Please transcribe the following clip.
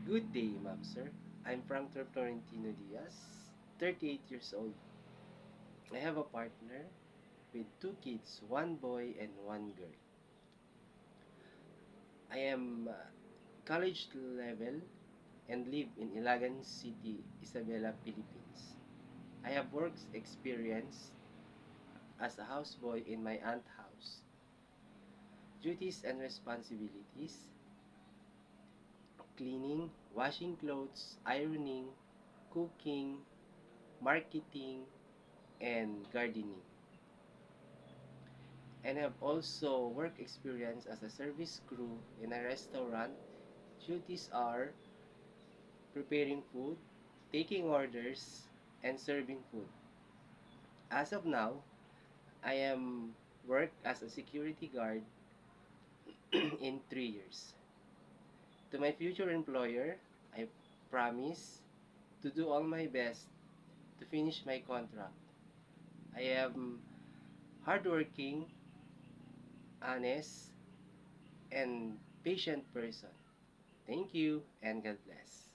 Good day, ma'am, sir. I'm Frank Florentino Diaz, 38 years old. I have a partner with two kids, one boy and one girl. I am college level and live in Ilagan City, Isabela, Philippines. I have work experience as a houseboy in my aunt's house. Duties and responsibilities: cleaning, washing clothes, ironing, cooking, marketing, and gardening. And have also work experience as a service crew in a restaurant. Duties are preparing food, taking orders, and serving food. As of now, I am work as a security guard in 3 years. To my future employer, I promise to do all my best to finish my contract. I am hardworking, honest, and patient person. Thank you and God bless.